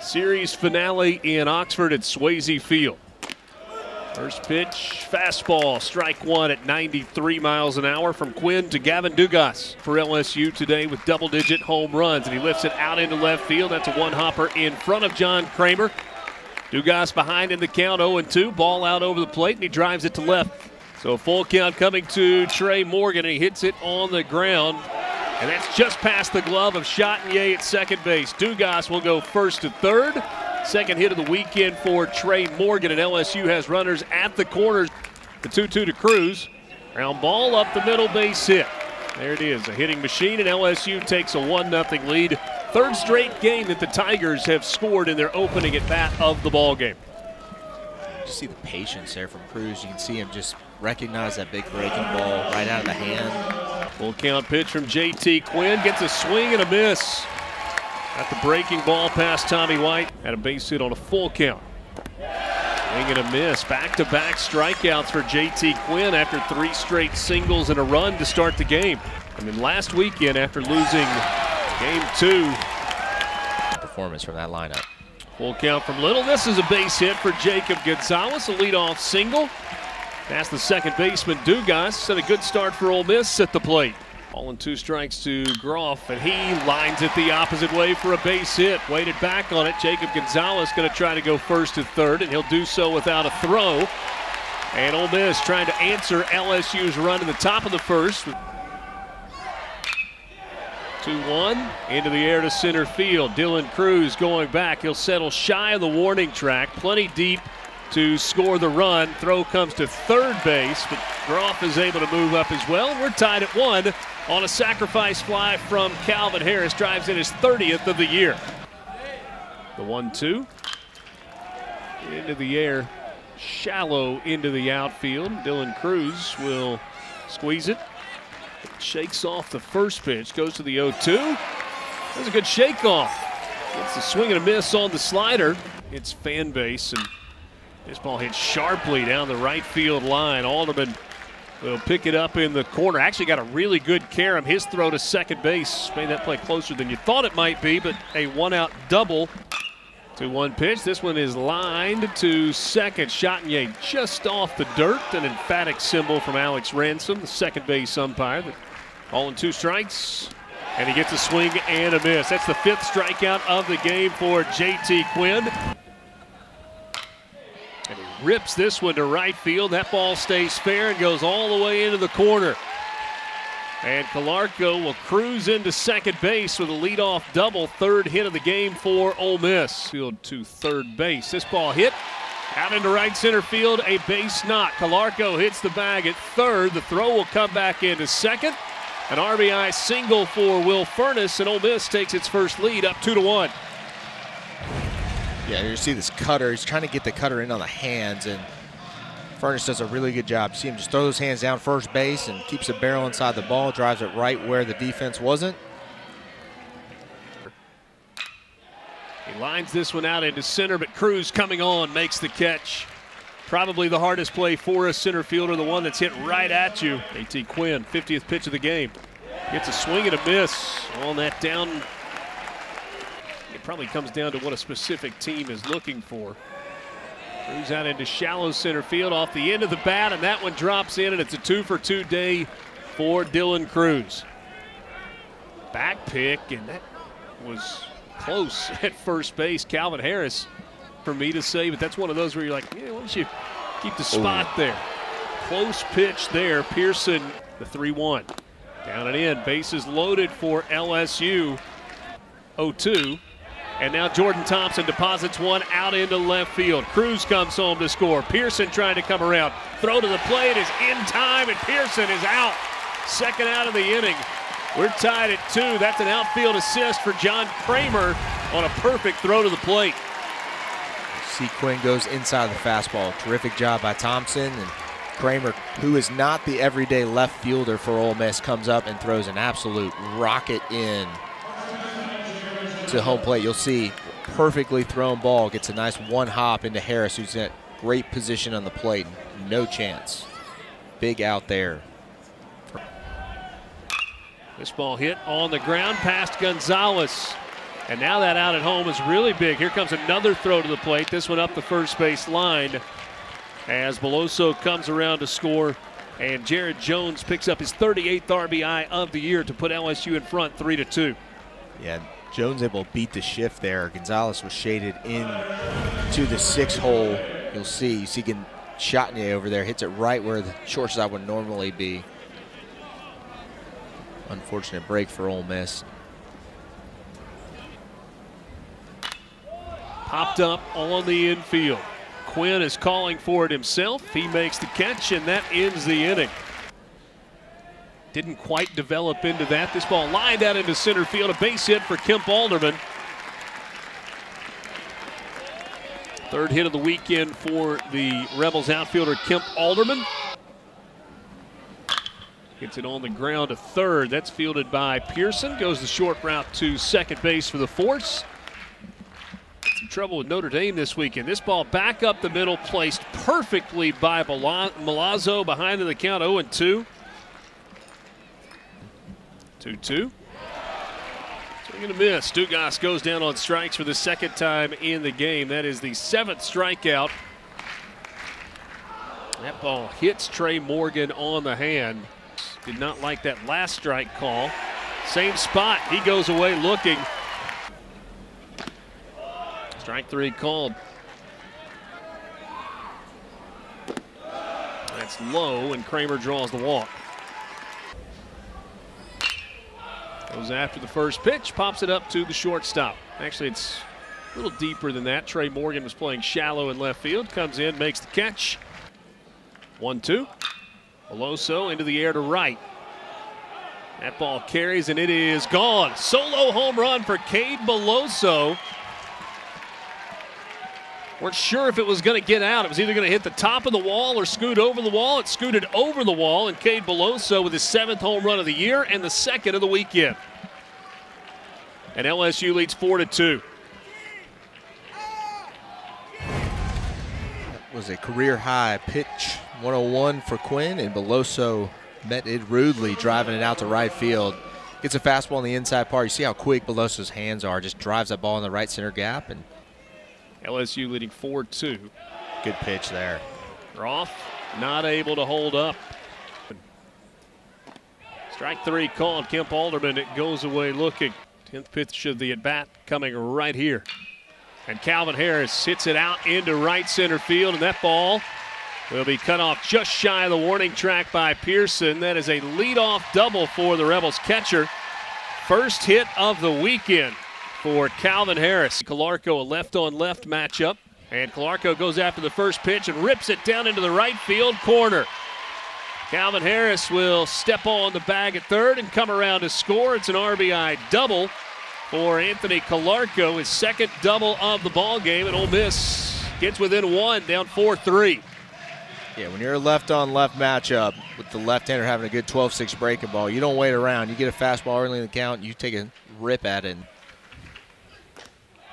Series finale in Oxford at Swayze Field. First pitch, fastball, strike one at 93 miles an hour from Quinn to Gavin Dugas for LSU today with double-digit home runs. And he lifts it out into left field. That's a one-hopper in front of John Kramer. Dugas behind in the count, 0-2. Ball out over the plate, and he drives it to left. So a full count coming to Trey Morgan, and he hits it on the ground. And that's just past the glove of Chatinier at second base. Dugas will go first to third. Second hit of the weekend for Trey Morgan, and LSU has runners at the corners. The 2-2 to Cruz. Ground ball up the middle, base hit. There it is, a hitting machine, and LSU takes a 1-0 lead. Third straight game that the Tigers have scored in their opening at bat of the ball game. Just see the patience there from Cruz. You can see him just recognize that big breaking ball right out of the hand. Full count pitch from JT Quinn, gets a swing and a miss. Got the breaking ball past Tommy White. Had a base hit on a full count. Swing and a miss. Back-to-back strikeouts for JT Quinn after 3 straight singles and a run to start the game. I mean, last weekend after losing game 2. Performance from that lineup. Full count from Little. This is a base hit for Jacob Gonzalez, a leadoff single. Past the second baseman Dugas. Had a good start for Ole Miss at the plate. All in 2 strikes to Groff, and he lines it the opposite way for a base hit. Waited back on it. Jacob Gonzalez going to try to go first to third, and he'll do so without a throw. And Ole Miss trying to answer LSU's run in the top of the first. 2-1 into the air to center field. Dylan Cruz going back. He'll settle shy of the warning track. Plenty deep to score the run. Throw comes to third base, but Groff is able to move up as well. We're tied at 1 on a sacrifice fly from Calvin Harris. Drives in his 30th of the year. The 1-2 into the air, shallow into the outfield. Dylan Cruz will squeeze it. Shakes off the first pitch, goes to the 0-2. That's a good shake off. Gets the swing and a miss on the slider. It's fan base, and this ball hits sharply down the right field line. Alderman will pick it up in the corner. Actually got a really good carom. His throw to second base made that play closer than you thought it might be, but a 1-out double. 2-1 pitch. This one is lined to second. Chatinier just off the dirt. An emphatic symbol from Alex Ransom, the second base umpire. All in 2 strikes, and he gets a swing and a miss. That's the 5th strikeout of the game for JT Quinn. And he rips this one to right field. That ball stays fair and goes all the way into the corner. And Calarco will cruise into second base with a leadoff double. 3rd hit of the game for Ole Miss. Field to third base. This ball hit out into right center field, a base knock. Calarco hits the bag at third. The throw will come back into second. An RBI single for Will Furnace, and Ole Miss takes its first lead up 2-1. Yeah, you see this cutter. He's trying to get the cutter in on the hands, and Furnace does a really good job. You see him just throw those hands down first base and keeps the barrel inside the ball, drives it right where the defense wasn't. He lines this one out into center, but Cruz coming on makes the catch. Probably the hardest play for a center fielder, the one that's hit right at you. JT Quinn, 50th pitch of the game. Gets a swing and a miss on that down. It probably comes down to what a specific team is looking for. Cruz out into shallow center field off the end of the bat, and that one drops in, and it's a 2-for-2 day for Dylan Cruz. Back pick, and that was close at first base. Calvin Harris, for me to say, but that's one of those where you're like, yeah, why don't you keep the spot there? Close pitch there. Pearson, the 3-1. Down and in, bases loaded for LSU. 0-2. And now Jordan Thompson deposits one out into left field. Cruz comes home to score. Pearson trying to come around. Throw to the plate is in time, and Pearson is out. 2nd out of the inning. We're tied at 2. That's an outfield assist for John Kramer on a perfect throw to the plate. See Quinn goes inside the fastball. Terrific job by Thompson, and Kramer, who is not the everyday left fielder for Ole Miss, comes up and throws an absolute rocket in to home plate. You'll see perfectly thrown ball gets a nice one hop into Harris, who's in great position on the plate. No chance. Big out there. This ball hit on the ground past Gonzalez. And now that out at home is really big. Here comes another throw to the plate. This one up the first base line as Beloso comes around to score. And Jared Jones picks up his 38th RBI of the year to put LSU in front 3-2. Yeah, Jones able to beat the shift there. Gonzalez was shaded in to the 6 hole. You see Shotney over there hits it right where the shortstop would normally be. Unfortunate break for Ole Miss. Popped up on the infield. Quinn is calling for it himself. He makes the catch, and that ends the inning. Didn't quite develop into that. This ball lined out into center field. A base hit for Kemp Alderman. Third hit of the weekend for the Rebels outfielder Kemp Alderman. Gets it on the ground to third. That's fielded by Pearson. Goes the short route to second base for the Force. Some trouble with Notre Dame this weekend. This ball back up the middle, placed perfectly by Milazzo behind in the count 0-2. 2-2. Swing and a miss. Dugas goes down on strikes for the second time in the game. That is the 7th strikeout. That ball hits Trey Morgan on the hand. Did not like that last strike call. Same spot. He goes away looking. Strike 3 called. That's low, and Kramer draws the walk. Goes after the first pitch, pops it up to the shortstop. Actually, it's a little deeper than that. Trey Morgan was playing shallow in left field. Comes in, makes the catch. 1-2. Beloso into the air to right. That ball carries, and it is gone. Solo home run for Cade Beloso. Weren't sure if it was going to get out. It was either going to hit the top of the wall or scoot over the wall. It scooted over the wall, and Cade Beloso with his 7th home run of the year and the 2nd of the weekend. And LSU leads 4-2. That was a career high pitch, 101 for Quinn, and Beloso met it rudely, driving it out to right field. Gets a fastball on the inside part. You see how quick Beloso's hands are. Just drives that ball in the right center gap, and LSU leading 4-2. Good pitch there. Roth not able to hold up. Strike 3 called. Kemp Alderman, it goes away looking. 10th pitch of the at-bat coming right here. And Calvin Harris hits it out into right center field, and that ball will be cut off just shy of the warning track by Pearson. That is a leadoff double for the Rebels catcher. First hit of the weekend for Calvin Harris. Calarco, a left-on-left matchup. And Calarco goes after the first pitch and rips it down into the right field corner. Calvin Harris will step on the bag at third and come around to score. It's an RBI double for Anthony Calarco, his 2nd double of the ball game, and Ole Miss gets within 1, down 4-3. Yeah, when you're a left-on-left matchup with the left-hander having a good 12-6 breaking ball, you don't wait around. You get a fastball early in the count, you take a rip at it.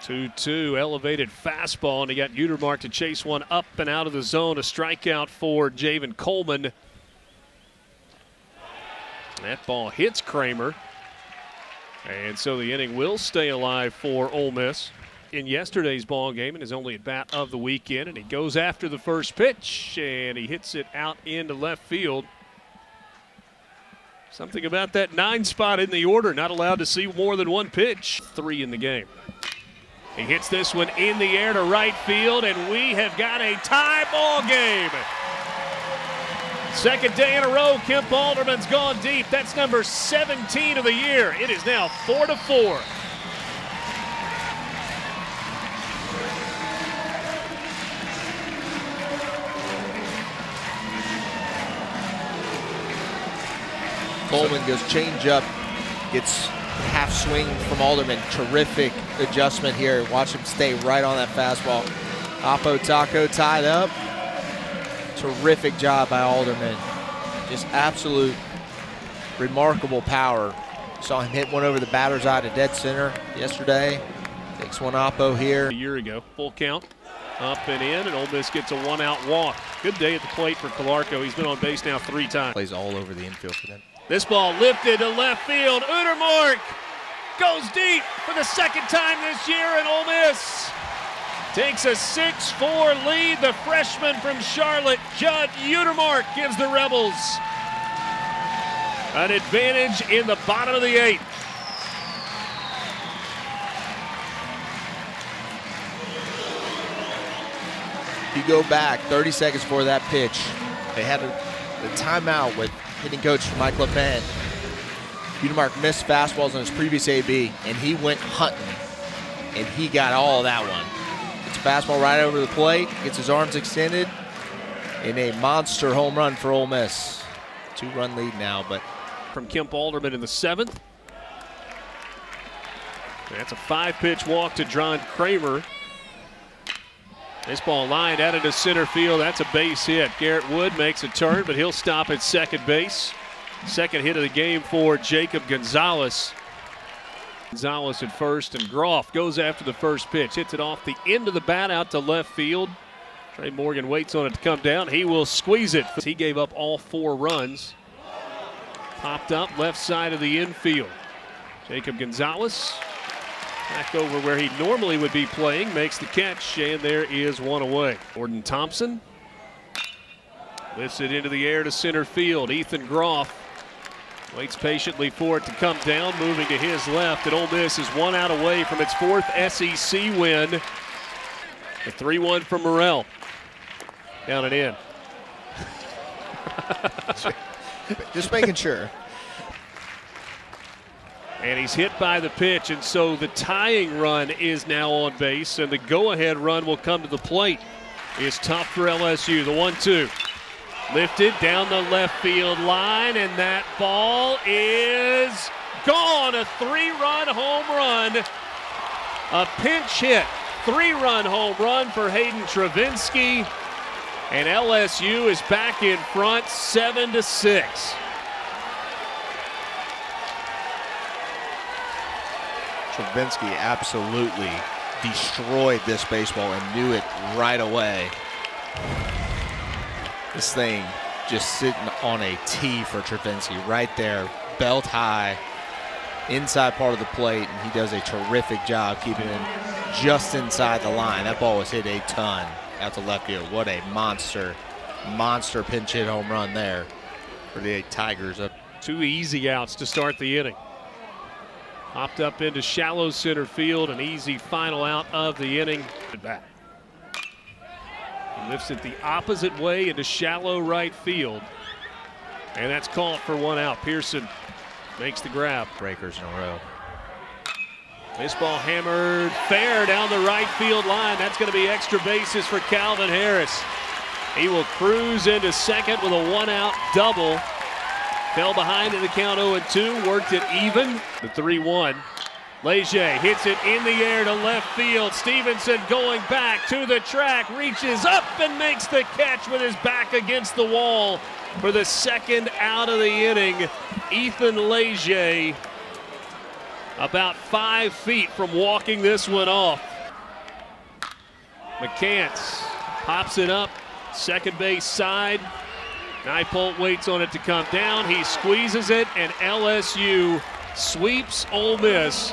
2-2, elevated fastball, and he got Utermark to chase one up and out of the zone. A strikeout for Javen Coleman. That ball hits Kramer. And so the inning will stay alive for Ole Miss in yesterday's ball game, and his only at bat of the weekend. And he goes after the first pitch, and he hits it out into left field. Something about that 9 spot in the order, not allowed to see more than 1 pitch. 3 in the game. He hits this one in the air to right field, and we have got a tie ball game. 2nd day in a row, Kemp Alderman's gone deep. That's number 17 of the year. It is now 4-4. Coleman goes change up, gets half swing from Alderman. Terrific adjustment here. Watch him stay right on that fastball. Apo Taco tied up. Terrific job by Alderman. Just absolute remarkable power. Saw him hit one over the batter's eye to dead center yesterday. Takes one Apo here. A year ago, full count, up and in, and Ole Miss gets a 1-out walk. Good day at the plate for Calarco. He's been on base now 3 times. Plays all over the infield for them. This ball lifted to left field. Utermark goes deep for the second time this year, and Ole Miss takes a 6-4 lead. The freshman from Charlotte, Judd Utermark, gives the Rebels an advantage in the bottom of the 8th. You go back 30 seconds before that pitch, they had a timeout with hitting coach Mike LePen. Utermark missed fastballs on his previous AB, and he went hunting, and he got all of that one. It's a fastball right over the plate, gets his arms extended, and a monster home run for Ole Miss. 2-run lead now, but from Kemp Alderman in the 7th. That's a 5-pitch walk to John Kramer. This ball lined out into center field. That's a base hit. Garrett Wood makes a turn, but he'll stop at second base. Second hit of the game for Jacob Gonzalez. Gonzalez at first, and Groff goes after the first pitch. Hits it off the end of the bat out to left field. Trey Morgan waits on it to come down. He will squeeze it. He gave up all 4 runs. Popped up left side of the infield. Jacob Gonzalez back over where he normally would be playing, makes the catch, and there is one away. Gordon Thompson lifts it into the air to center field. Ethan Groff waits patiently for it to come down, moving to his left, and Ole Miss is 1 out away from its 4th SEC win. The 3-1 from Morrell. Down and in. just making sure. And he's hit by the pitch, and so the tying run is now on base, and the go-ahead run will come to the plate. It's tough for LSU. The 1-2. Lifted down the left field line, and that ball is gone. A 3-run home run. A pinch hit. 3-run home run for Hayden Travinski. And LSU is back in front 7-6. Travinski absolutely destroyed this baseball and knew it right away. This thing just sitting on a tee for Travinski right there, belt high, inside part of the plate, and he does a terrific job keeping it just inside the line. That ball was hit a ton out to left field. What a monster pinch hit home run there for the Tigers. 2 easy outs to start the inning. Hopped up into shallow center field, an easy final out of the inning. Back. He lifts it the opposite way into shallow right field. And that's called for 1 out. Pearson makes the grab. Breakers in a row. This ball hammered fair down the right field line. That's going to be extra bases for Calvin Harris. He will cruise into second with a 1-out double. Fell behind in the count 0-2, worked it even. The 3-1. Leger hits it in the air to left field. Stevenson going back to the track, reaches up and makes the catch with his back against the wall for the 2nd out of the inning. Ethan Leger about 5 feet from walking this one off. McCants pops it up, second base side. Naipolt waits on it to come down. He squeezes it, and LSU sweeps Ole Miss.